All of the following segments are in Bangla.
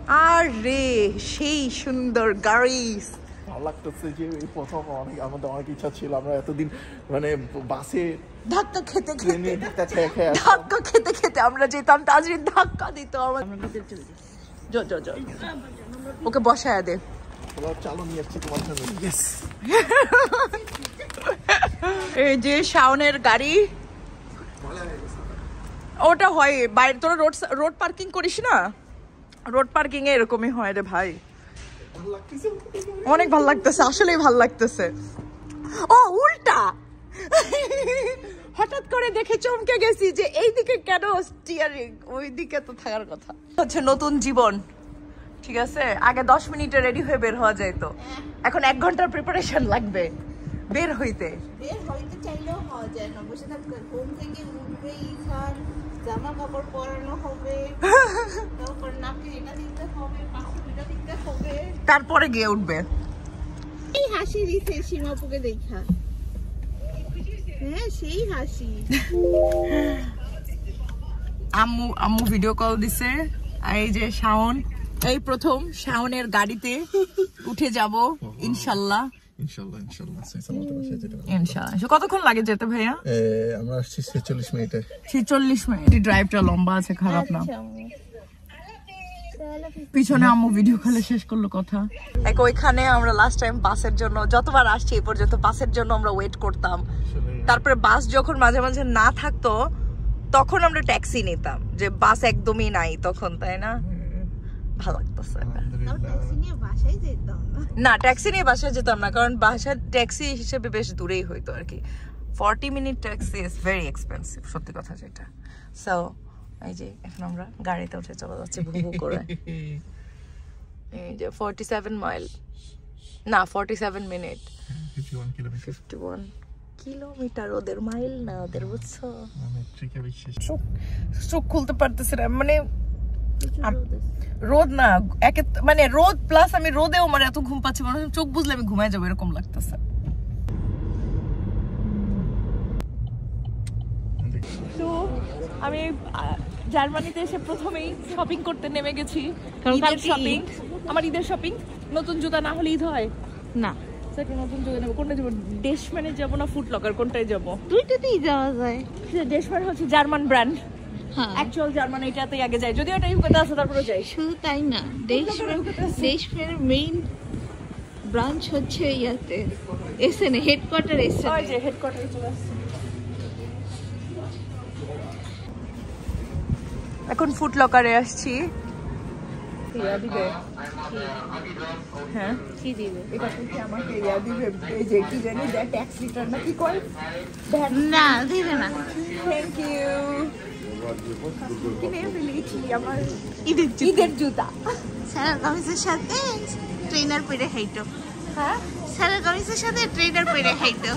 আরে সেই সুন্দর গাড়ি। ভালো লাগতেছে যে এই প্রথম আমাদের অনেক ইচ্ছা ছিল, আমরা এতদিন মানে বাসে ধাক্কা খেতে খেতে ধাক্কা খেতে খেতে আমরা যেতাম, তাজরিন ধাক্কা দিত। ওকে বসায় দে। চালু নিয়ে আসছি তোমার জন্য। এই যে শাওনের গাড়ি, ওটা হয় বাইরে। তোরা রোড পার্কিং করিস না? রোড পার্কিং এ এরকমই হয় রে ভাই। অনেক ভাল লাগতেছে, আসলেই ভাল লাগতেছে। ও উল্টা, হঠাৎ করে দেখে চমকে গেছি যে এইদিকে কেন স্টিয়ারিং, ওই দিকে তো থাকার কথা। হচ্ছে নতুন জীবন, ঠিক আছে? আগে 10 মিনিটে রেডি হয়ে বের হওয়া যায়, তো এখন 1 ঘন্টার প্রিপারেশন লাগবে বের হইতে। চাইলেও হওয়া যায় না, বসে থাকতে ঘুম থেকে উঠবে, জামা কাপড় পরানো হবে, তারপর নাকে এটা দিতে হবে, পাশে এটা দিতে হবে, তারপরে গিয়ে উঠবে। এই হাসি দিছে সীমাপুকে দেখা। হ্যাঁ সেই হাসি। আম্মু ভিডিও কল দিছে। এই যে শাওন, এই প্রথম শাওনের গাড়িতে উঠে যাব ইনশাল্লাহ। ইনশাল্লাহ। কতক্ষণ লাগে যেতে ভাইয়া? আমরা আসছি 46 মিনিটে। 46 মিনিট। ড্রাইভটা লম্বা আছে, খারাপ না। পিছনে আম্মু ভিডিও কলে শেষ করলো কথা। এক ওইখানে আমরা লাস্ট টাইম বাসের জন্য যতবার আসছি এই পর্যন্ত বাসের জন্য আমরা ওয়েট করতাম। তারপরে বাস যখন মাঝে মাঝে না থাকতো তখন আমরা ট্যাক্সি নিতাম, যে বাস একদমই নাই তখন, তাই না? ভালো লাগতেছে। না ট্যাক্সি নিয়ে বাসায় যেতাম না, কারণ বাসার ট্যাক্সি হিসেবে বেশ দূরেই হইতো আর কি। 40 minute taxi is very expensive, সত্যি কথা যেটা। সো এই যে এখন আমরা গাড়িতে উঠে চলে যাচ্ছি ভু ভু করে। এই যে 47 মাইল না 47 মিনিট, 51 কিলোমিটার। ওদের মাইল না, ওদের বুঝছো। চোখ খুলতে পারতেছে না, মানে রোদ না একে, মানে রোদ প্লাস আমি রোদেও আমার এত ঘুম পাচ্ছে, মনে হয় চোখ বুঝলে আমি ঘুমায় যাবো এরকম লাগতেছে। তো আমি জার্মানিতে এসে প্রথমেই শপিং করতে নেমে গেছি। শপিং, আমার ঈদের শপিং। নতুন জুতা না হলে ঈদ হয় না, নতুন জুতা নেবো। কোনটা যাবো? ডেশম্যানে যাবো না ফুট লকার, কোনটায় যাবো? দুইটাতেই যাওয়া যায়। ডেশম্যান হচ্ছে জার্মান ব্র্যান্ড, অ্যাকচুয়াল জার্মান, এটাতেই আগে যাই, যদিও এটা ইউকেতে আছে তারপরে যাই। শুধু তাই না, ডেশম্যানের মেইন ব্রাঞ্চ হচ্ছে ইয়াতে এসএনএ, হেডকোয়ার্টার এসএনএ। ওই যে হেডকোয়ার্টারে চলে আসছে। এখন ফুট লকারে আসছি। হ্যাঁ কি দিবে? এটা কি আমাকে ইয়া দিবে? এই যে কি জানি দেখ, ট্যাক্স রিটার্ন না কি কয়? না দিবে না। Thank you. কিনে ফেলেছি আমার ঈদের জুতা। সারা কামিজের সাথে ট্রেনার পরে হাইটো। হ্যাঁ সারা কামিজের সাথে ট্রেনার পরে হাইটো।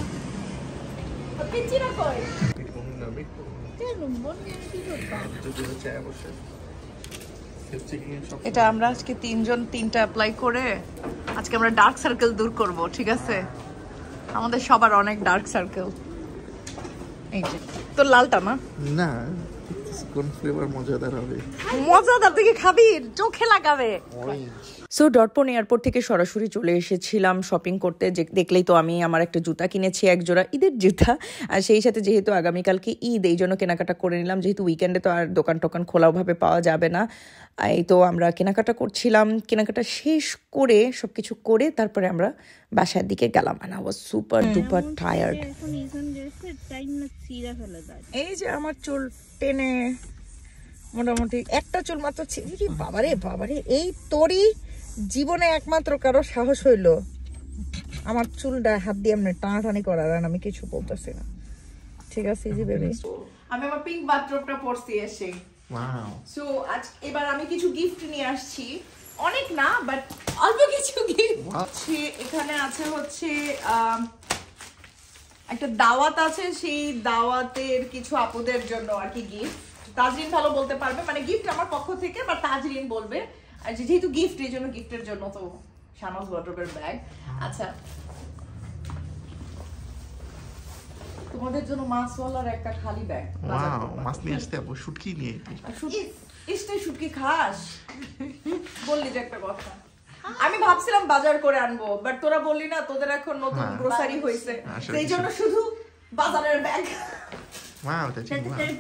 পিচিরা কই? এটা আমরা আজকে 3 জন 3টা অ্যাপ্লাই করে আজকে আমরা ডার্ক সার্কেল দূর করব, ঠিক আছে? আমাদের সবার অনেক ডার্ক সার্কেল। এই যে তোর লালটা না? না, কোন ফ্লেভার মজাদার হবে? মজাদার থেকে খাবি, চোখে লাগাবে। সো ডটপন এয়ারপোর্ট থেকে সরাসরি চলে এসেছিলাম শপিং করতে। দেখলেই তো আমি আমার একটা জুতা কিনেছি, এক জোড়া ঈদের জুতা। আর সেই সাথে যেহেতু আগামীকালকে ঈদ, এই জন্য কেনাকাটা করে নিলাম, যেহেতু উইকেন্ডে তো আর দোকান টোকান খোলাভাবে পাওয়া যাবে না। এই তো আমরা কেনাকাটা করছিলাম। কেনাকাটা শেষ করে সবকিছু করে তারপরে আমরা বাসার দিকে গেলাম। I was super duper tired. এই যে আমার চুল টেনে মোটামুটি একটা চুল মাত্র ছিঁড়ি। বাবারে বাবারে, এই তোরই জীবনে একমাত্র কারো সাহস হইলো আমার চুলটা হাত দিয়ে এমনি টানাটানি করার, আর আমি কিছু বলতেছি না, ঠিক আছে? জি বেবি, আমি আমার পিঙ্ক বাথরোবটা পরছি এসে। ওয়াও। সো আজ এবার আমি কিছু গিফট নিয়ে আসছি, অনেক না বাট অল্প কিছু গিফট আছে। এখানে আছে হচ্ছে একটা দাওয়াত আছে, সেই দাওয়াতের কিছু আপুদের জন্য আর কি গিফট। তাজরিন ভালো বলতে পারবে, মানে গিফট আমার পক্ষ থেকে, বা তাজরিন বলবে। আর যেহেতু গিফট, এই জন্য গিফটের জন্য তো শানাজ ওয়ার্ডরোবের ব্যাগ। আচ্ছা, তোমাদের জন্য মাছওয়ালার একটা খালি ব্যাগ। ওয়াও, মাছ নিয়ে আসতে হবে, শুটকি নিয়ে। শুটকি খাস? বললি যে একটা কথা আমি ভাবছিলাম বাজার করে আনবো বাট তোরা বললি না তোদের এখন নতুন গ্রোসারি হয়েছে সেই জন্য শুধু বাজারের ব্যাগ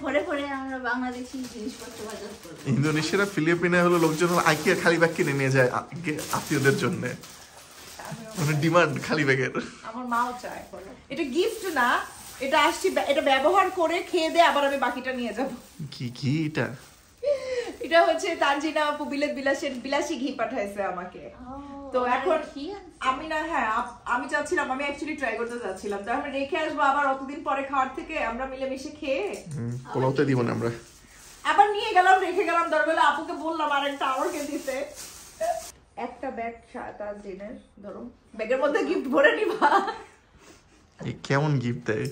ভরে ভরে আমরা বাংলাদেশি জিনিসপত্র বাজার করব। ইন্দোনেশিয়া ফিলিপিনে হলো লোকজন আইকিয়া খালি ব্যাগ কিনে নিয়ে যায় আত্মীয়দের জন্য, মানে ডিমান্ড খালি ব্যাগের। আমার মাও চায় এটা গিফট না, এটা আসছি এটা ব্যবহার করে খেয়ে দে আবার আমি বাকিটা নিয়ে যাব। কি এটা? এটা হচ্ছে তানজিনা আপু বিলেত বিলাসী ঘি পাঠাইছে আমাকে। তো এখন আমি না আমি চাচ্ছিলাম, আমি অ্যাকচুয়ালি ট্রাই করতে যাচ্ছিলাম, তো আমি রেখে আসবো আবার অতদিন পরে খাওয়ার থেকে আমরা মিলেমিশে খেয়ে পোলাওতে দিব না আমরা। আবার নিয়ে গেলাম রেখে গেলাম, দরকার আপুকে বললাম আর একটা আমাকে দিতে। একটা ব্যাগ তানজিনের ধরো ব্যাগের মধ্যে গিফট ভরে নিবা। এই কেমন গিফট দেয়?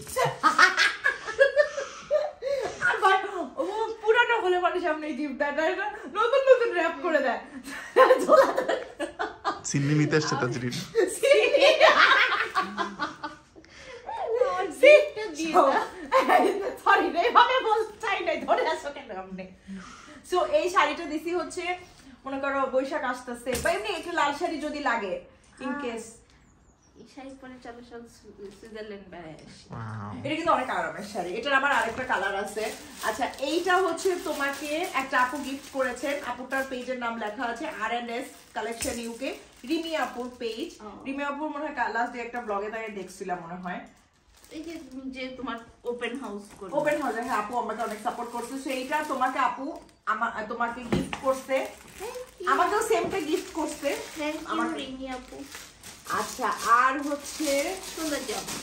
পুরানো হলে মানুষ সামনে গিফট দেয় না, নতুন নতুন র‍্যাপ করে দেয়। সিন্নি নিতে আসছে তাজরিন। সরি রে ভাবে বলতে চাই নাই, ধরে আসো কেন আপনি? সো এই শাড়িটা দিছি হচ্ছে মনে করো বৈশাখ আসতেছে বা এমনি একটু লাল শাড়ি যদি লাগে ইন কেস এই শাড়ি পরে চলো সব সুইজারল্যান্ড বেড়ায় আসি। এটা কিন্তু অনেক আরামের শাড়ি, এটার আবার আরেকটা কালার আছে। আচ্ছা এইটা হচ্ছে তোমাকে একটা আপু গিফট করেছেন, আপুটার পেজের নাম লেখা আছে R&S কালেকশন ইউকে, রিমি আপুর পেজ। রিমি আপুর মনে হয় লাস্ট ডে একটা ব্লগে তাকে দেখছিলাম মনে হয়, এই যে তোমার ওপেন হাউস করে ওপেন হাউসে। হ্যাঁ আপু আমাকে অনেক সাপোর্ট করছে, সেইটা তোমাকে আপু তোমাকে গিফট করছে, আমাকেও সেমটা গিফট করছে আমার রিমি আপু। আচ্ছা আর হচ্ছে সুন্দর জামা,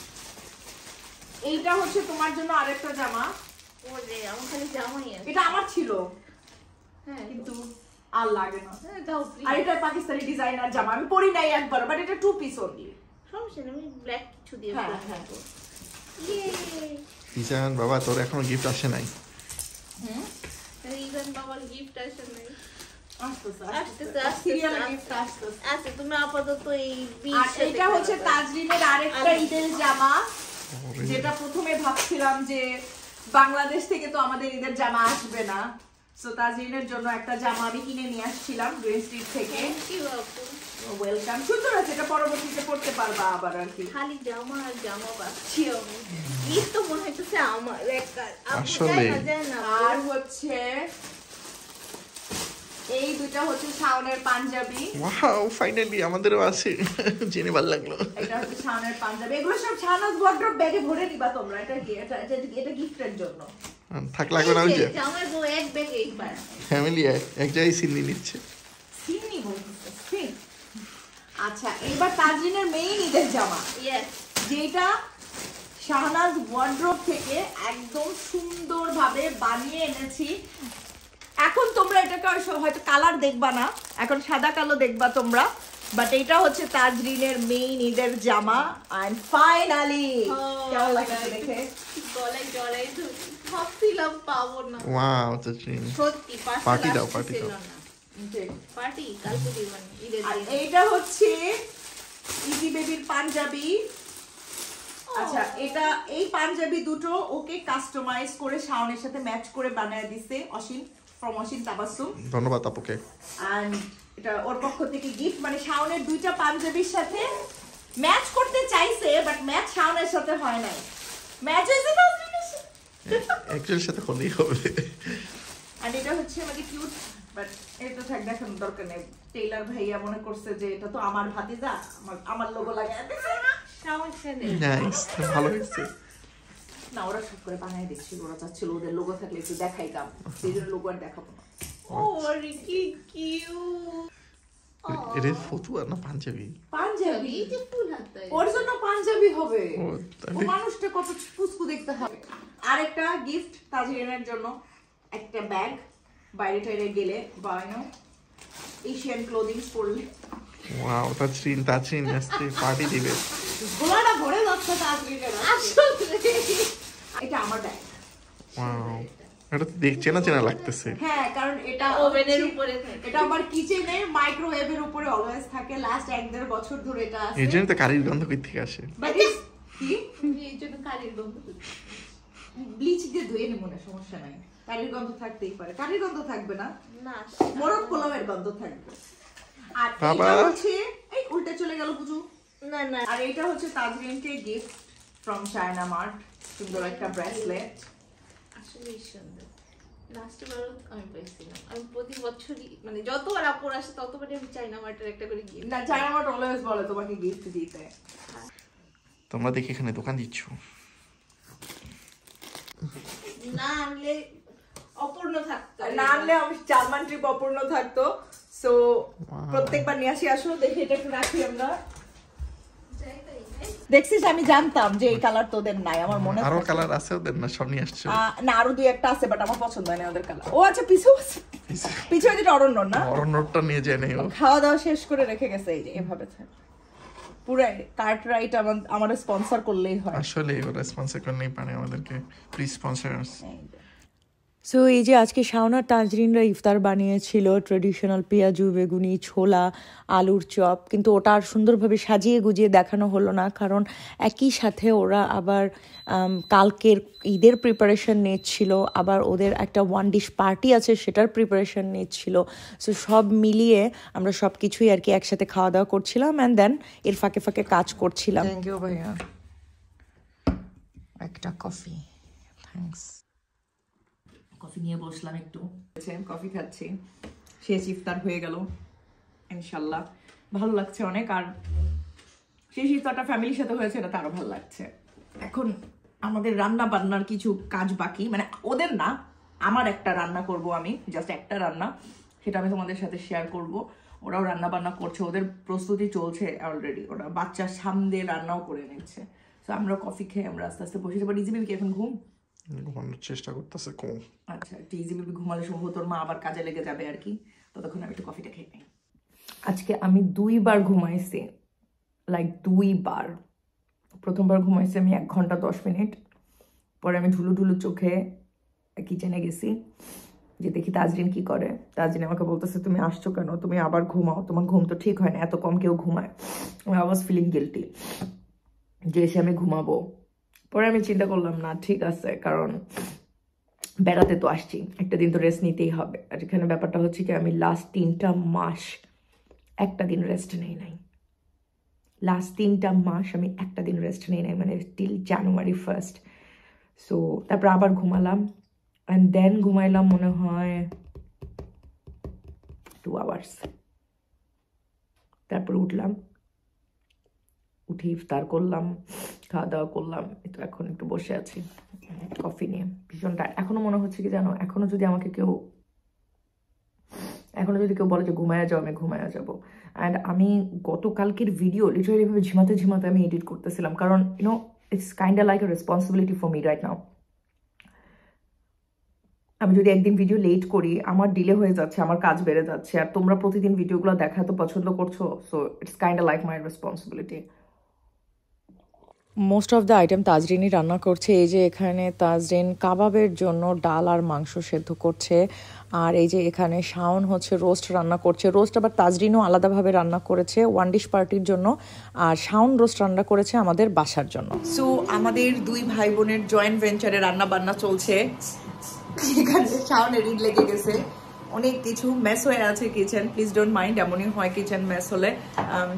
এইটা হচ্ছে তোমার জন্য আরেকটা জামা। ওরে আমার খালি জামাই আছে, এটা আমার ছিল হ্যাঁ কিন্তু আর লাগে না। দাও আর এটা পাকিস্তানি ডিজাইনার জামা, আমি পরি নাই একবার, বাট এটা 2 পিস অনলি। সমস্যা নেই, আমি ব্ল্যাক কিছু দিয়ে হ্যাঁ পরবো। হ্যাঁ ইয়ে ইজান বাবা তোর এখনো গিফট আসে নাই। রিজন বাবার গিফট আসে নাই, আসতেছে সিরিয়াল গিফট আসতেছে। আচ্ছা তুমি আপাতত এই আর এটা হচ্ছে তাজরিনের আরেকটা ঈদের জামা, যেটা প্রথমে ভাবছিলাম যে বাংলাদেশ থেকে তো আমাদের ঈদের জামা আসবে না, সো তাজরিনের জন্য একটা জামা আমি কিনে নিয়ে আসছিলাম গ্রিন স্ট্রিট থেকে। কি আপু ওয়েলকাম, সুন্দর আছে, এটা পরবর্তীতে পড়তে পারবা আবার আর কি। খালি জামা আর জামা পাচ্ছি আমি, ঈদ তো মনে হচ্ছে আমার আসলে। আর হচ্ছে এই দুটো হচ্ছে শাওনের পাঞ্জাবি। ওয়াও ফাইনালি আমাদেরও আছে, জেনে ভালো লাগলো। এটা হচ্ছে শাওনের পাঞ্জাবি, এগুলো সব শাওনাজ ওয়ার্ড্রপ ব্যাগে ভরে নিবা তোমরা। এটা কি এটা গিফটের জন্য থাক লাগবে না, ওই যে জামাই বউ এক ব্যাগ একবার ফ্যামিলি এক জায়গায় সিন্নি নিচ্ছে। সিন্নি বলতেছে। আচ্ছা এবার তাজরিনের মেইন ঈদের জামা, ইয়েস, যেটা শাহনাজ ওয়ার্ড্রপ থেকে একদম সুন্দরভাবে বানিয়ে এনেছি। এখন তোমরা এটাকে হয়তো কালার দেখবা না, এখন সাদা কালো দেখবা তোমরা, বাট এটা হচ্ছে তাজরিনের মেইন ঈদের জামা। এন্ড ফাইনালি কেমন লাগছে দেখে? গলায় জড়াই ভাবছিলাম পাবো না, ওয়াও তাজরিন সত্যি পার্টি দাও, পার্টি দাও। পার্টি কালকে দিবানি ঈদের আর দিন। এইটা হচ্ছে ইজি বেবির পাঞ্জাবি। আচ্ছা এটা এই পাঞ্জাবি দুটো ওকে কাস্টমাইজ করে শাওনের সাথে ম্যাচ করে বানায় দিছে অসীম, ফ্রম অসীম তাবাসসুম। ধন্যবাদ আপুকে। এন্ড এটা ওর পক্ষ থেকে গিফট, মানে শাওনের দুইটা পাঞ্জাবির সাথে ম্যাচ করতে চাইছে বাট ম্যাচ শাওনের সাথে হয় নাই, ম্যাচ হয়েছে তাজরিনের সাথে। একজনের সাথে হলেই হবে। আর এটা হচ্ছে মানে কিউট, বাট এটা থাক দেখানোর দরকার নেই। টেইলার ভাইয়া মনে করছে যে এটা তো আমার ভাতিজা, আমার লোগো লাগায় দিছে। সমস্যা নেই, নাইস, ভালো হয়েছে। না ওরা সব করে বানায় দিচ্ছিল, ওরা চাচ্ছিল ওদের লোগো থাকলে একটু দেখাইতাম, সেই জন্য লোগো আর দেখাবো না। ওরে কি কিউট, এটা ফতুয়া না পাঞ্জাবি? পাঞ্জাবি, এই যে ফুল হাতে ওর জন্য পাঞ্জাবি হবে। ও, ও মানুষটা কত পুস্কু দেখতে হবে। আরেকটা গিফট তাজরিনের জন্য, একটা ব্যাগ, বাইরে টাইরে গেলে বা এশিয়ান ক্লোদিংস পরলে। ওয়াও তাজরিন আজকে পার্টি দিবে। গোলাটা ভরে যাচ্ছে তাজরিনের আসলে। এটা আমার ব্যাগ। ওয়াও এটা তো দেখতে চেনা লাগতেছে। হ্যাঁ কারণ এটা ওভেনের উপরে থাকে, এটা আমার কিচেনে মাইক্রোওয়েভের উপরে অলওয়েজ থাকে, লাস্ট 1-1.5 বছর ধরে এটা আছে। এই জন্য তো কারির গন্ধ কই থেকে আসে? বাট কি এই জন্য কালির গন্ধ। ব্লিচ দিয়ে ধুয়ে নেব না, সমস্যা নাই, কারির গন্ধ থাকতেই পারে। কারির গন্ধ থাকবে না, না মোরগ পোলাওয়ের গন্ধ থাকবে। আর বাবা। এটা হচ্ছে এই উল্টে চলে গেল বুঝু। না না আর এটা হচ্ছে তাজরিনকে গিফট ফ্রম চায়না মার্ট, সুন্দর একটা ব্রেসলেট। আসলে সুন্দর। লাস্ট বার আমি পাইছিলাম, আমি প্রতি বছরই মানে যতবার আপুর আসে ততবারই আমি চাইনা মার্টের একটা করে গিফট। না চায়না মার্ট অলওয়েজ বলে তোমাকে গিফট দিতে। তোমরা দেখি এখানে দোকান দিচ্ছ। না আনলে অপূর্ণ থাকতো। না আনলে আমি জার্মান ট্রিপ অপূর্ণ থাকতো। সো প্রত্যেকবার নিয়ে আসি, আসো দেখি এটা একটু রাখি আমরা। দেখছিস আমি জানতাম যে এই কালার তোদের নাই, আমার মনে আরো থাকে। কালার আছে ওদের না, সব নিয়ে আসছো? না আরো দুই একটা আছে বাট আমার পছন্দ হয় না ওদের কালার। ও আচ্ছা পিছু পিছু যেটা অরণ্য না, অরণ্যটা নিয়ে যায় নাই ও। খাওয়া দাওয়া শেষ করে রেখে গেছে এই যে এভাবে পুরো কার্ট রাইট আমার স্পন্সর করলেই হয়। আসলে ওরা স্পন্সর করলেই পারে আমাদেরকে, প্লিজ স্পন্সর আস। সো এই যে আজকে শাওনার তাজরিনরা ইফতার বানিয়েছিল ট্রেডিশনাল পেঁয়াজু বেগুনি ছোলা আলুর চপ, কিন্তু ওটা আর সুন্দরভাবে সাজিয়ে গুজিয়ে দেখানো হলো না, কারণ একই সাথে ওরা আবার কালকের ঈদের প্রিপারেশন নিচ্ছিল, আবার ওদের একটা ওয়ান ডিশ পার্টি আছে সেটার প্রিপারেশন নিচ্ছিল। সো সব মিলিয়ে আমরা সব কিছুই আর কি একসাথে খাওয়া দাওয়া করছিলাম অ্যান্ড দেন এর ফাঁকে ফাঁকে কাজ করছিলাম। থ্যাংক ইউ ভাইয়া, একটা কফি। থ্যাঙ্কস। কফি নিয়ে বসলাম একটু, কফি খাচ্ছি, শেষ ইফতার হয়ে গেল ইনশাল্লাহ। ভালো লাগছে অনেক, আর শেষ ইফতারটা ফ্যামিলির সাথে হয়েছে, এটা আরো ভালো লাগছে। এখন আমাদের রান্না বান্নার কিছু কাজ বাকি, মানে ওদের না, আমার একটা রান্না করব আমি, জাস্ট একটা রান্না, সেটা আমি তোমাদের সাথে শেয়ার করব। ওরাও রান্না বান্না করছে, ওদের প্রস্তুতি চলছে অলরেডি, ওরা বাচ্চার সামনে রান্নাও করে নিচ্ছে। তো আমরা কফি খেয়ে আমরা আস্তে আস্তে বসে যাবো। ইজি বেবি কি এখন ঘুম? ঘুমানোর চেষ্টা করতেছে কম। আচ্ছা, ইজি বেবি ঘুমালে সম্ভবত তোর মা আবার কাজে লেগে যাবে আর কি, ততক্ষণ আমি একটু কফিটা খেয়ে নিই। আজকে আমি 2 বার ঘুমাইছি, লাইক 2 বার। প্রথমবার ঘুমাইছি আমি 1 ঘন্টা 10 মিনিট, পরে আমি ঢুলু ঢুলু চোখে কিচেনে গেছি যে দেখি তাজরিন কি করে। তাজরিন আমাকে বলতেছে তুমি আসছো কেন, তুমি আবার ঘুমাও, তোমার ঘুম তো ঠিক হয় না, এত কম কেউ ঘুমায়। আই ওয়াজ ফিলিং গিল্টি যে এসে আমি ঘুমাবো। পরে আমি চিন্তা করলাম না ঠিক আছে, কারণ বেড়াতে তো আসছি, একটা দিন তো রেস্ট নিতেই হবে। আর এখানে ব্যাপারটা হচ্ছে কি আমি লাস্ট 3টা মাস একটা দিন রেস্ট নেই নাই, লাস্ট 3টা মাস আমি একটা দিন রেস্ট নেই নাই, মানে টিল জানুয়ারি 1st। সো তারপর আবার ঘুমালাম অ্যান্ড দেন ঘুমাইলাম মনে হয় 2 আওয়ার্স, তারপর উঠলাম, উঠে ইফতার করলাম, খাওয়া দাওয়া করলাম, তো এখন একটু বসে আছি কফি নিয়ে। ভীষণ টায়ার্ড এখনো, মনে হচ্ছে কি জানো, এখনো যদি কেউ বলে যে ঘুমায়া যাও, আমি ঘুমায়া যাবো। অ্যান্ড আমি গতকালকের ভিডিও লিটারালি ভাবে ঝিমাতে ঝিমাতে আমি এডিট করতেছিলাম, কারণ YONO it's kind like a responsibility for me right now. আমি যদি একদিন ভিডিও লেট করি, আমার ডিলে হয়ে যাচ্ছে, আমার কাজ বেড়ে যাচ্ছে, আর তোমরা প্রতিদিন ভিডিওগুলো দেখা তো পছন্দ করছো, so it's kind like my responsibility. Most of the item তাজরিনই রান্না করছে। এই যে এখানে তাজরিন কাবাবের জন্য ডাল আর মাংস সেদ্ধ করছে, আর এই যে এখানে শাওন হচ্ছে রোস্ট রান্না করছে। রোস্ট আবার তাজরিনও আলাদাভাবে রান্না করেছে ওয়ান ডিশ পার্টির জন্য, আর শাওন রোস্ট রান্না করেছে আমাদের বাসার জন্য। সো আমাদের 2 ভাই বোনের জয়েন্ট ভেঞ্চারে রান্না বান্না চলছে। এখানে শাওনের ঈদ লেগে গেছে, অনেক কিছু মেস হয়ে আছে কিচেন, প্লিজ ডোন্ট মাইন্ড, এমনই হয় কিচেন মেস হলে।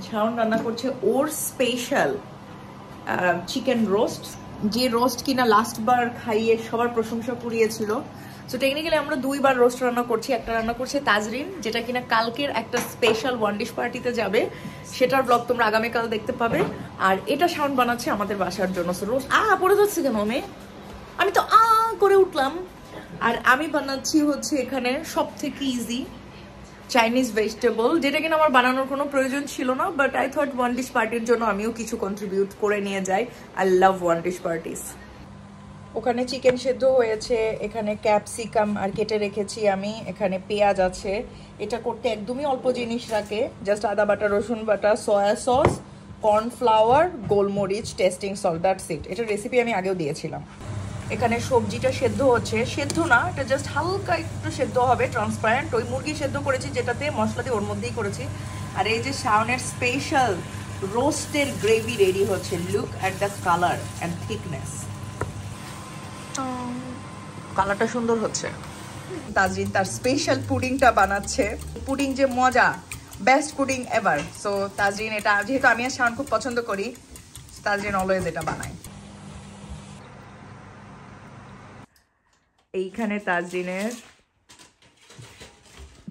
শাওন রান্না করছে ওর স্পেশাল চিকেন রোস্ট, যে রোস্ট কিনা লাস্ট বার খাইয়ে সবার প্রশংসা কুড়িয়েছিল। সো টেকনিক্যালি আমরা 2 বার রোস্ট রান্না করছি। একটা রান্না করছে তাজরিন, যেটা কিনা কালকের একটা স্পেশাল ওয়ান ডিশ পার্টিতে যাবে, সেটার ব্লগ তোমরা আগামীকাল দেখতে পাবে। আর এটা শাওন বানাচ্ছে আমাদের বাসার জন্য। সো রোস্ট পড়ে যাচ্ছে কেন আমি তো করে উঠলাম। আর আমি বানাচ্ছি হচ্ছে এখানে সব থেকে ইজি চাইনিজ ভেজিটেবল, যেটা কিনা আমার বানানোর কোনো প্রয়োজন ছিল না, but I thought one dish পার্টির জন্য আমিও কিছু কন্ট্রিবিউট করে নিয়ে যাই। I love one dish parties. ওখানে চিকেন সেদ্ধ হয়েছে, এখানে ক্যাপসিকাম আর কেটে রেখেছি আমি, এখানে পেঁয়াজ আছে। এটা করতে একদমই অল্প জিনিস রাখে, জাস্ট আদা বাটা, রসুন বাটা, সয়া সস, কর্নফ্লাওয়ার, গোলমরিচ, টেস্টিং সল্ট, দ্যাটস ইট। এটার রেসিপি আমি আগেও দিয়েছিলাম। এখানে সবজিটা সেদ্ধ হচ্ছে, সেদ্ধ না, এটা জাস্ট হালকা একটু সেদ্ধ হবে, ট্রান্সপারেন্ট। ওই মুরগি সেদ্ধ করেছি যেটাতে মশলা দিয়ে, ওর মধ্যেই করেছি। আর এই যে শাওনের স্পেশাল রোস্টের গ্রেভি রেডি হচ্ছে। Look at the colour and thickness, কালারটা সুন্দর হচ্ছে। তাজরিন তার স্পেশাল পুডিংটা বানাচ্ছে। পুডিং যে মজা, best pudding ever. So Tazreen এটা, যেহেতু আমি আর শাওন খুব পছন্দ করি, তাজরিন অলওয়েজ এটা বানায়। এইখানে তাজরিনের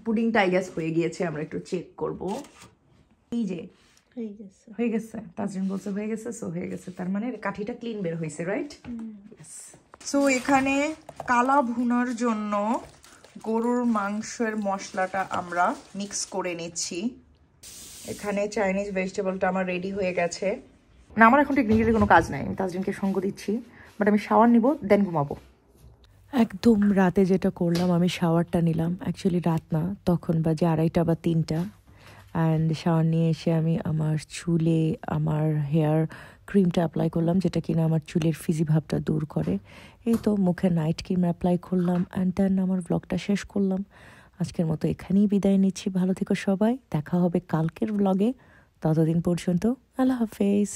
পুডিংটা আই গেস হয়ে গিয়েছে, আমরা একটু চেক করব। এই যে হয়ে গেছে, তাজরিন বলছে হয়ে গেছে, সো হয়ে গেছে, তার মানে কাঠিটা ক্লিন বের হয়েছে, রাইট? সো এখানে কালা ভুনার জন্য গরুর মাংসের মশলাটা আমরা মিক্স করে নিচ্ছি। এখানে চাইনিজ ভেজিটেবলটা আমার রেডি হয়ে গেছে। না, আমার এখন টেকনিক্যালি কোনো কাজ নাই, আমি তাজরিনকে সঙ্গ দিচ্ছি, বাট আমি শাওয়ার নিব, দেন ঘুমাবো। একদম রাতে যেটা করলাম, আমি শাওয়ারটা নিলাম, অ্যাকচুয়ালি রাত না, তখন বাজে 2:30 বা 3টা। অ্যান্ড শাওয়ার নিয়ে এসে আমি আমার চুলে আমার হেয়ার ক্রিমটা অ্যাপ্লাই করলাম, যেটা কিনা আমার চুলের ফিজি ভাবটা দূর করে। এই তো মুখে নাইট ক্রিম অ্যাপ্লাই করলাম, অ্যান্ড দেন আমার ব্লগটা শেষ করলাম। আজকের মতো এখানেই বিদায় নিচ্ছি, ভালো থেকো সবাই, দেখা হবে কালকের ব্লগে, ততদিন পর্যন্ত আল্লাহ হাফেজ।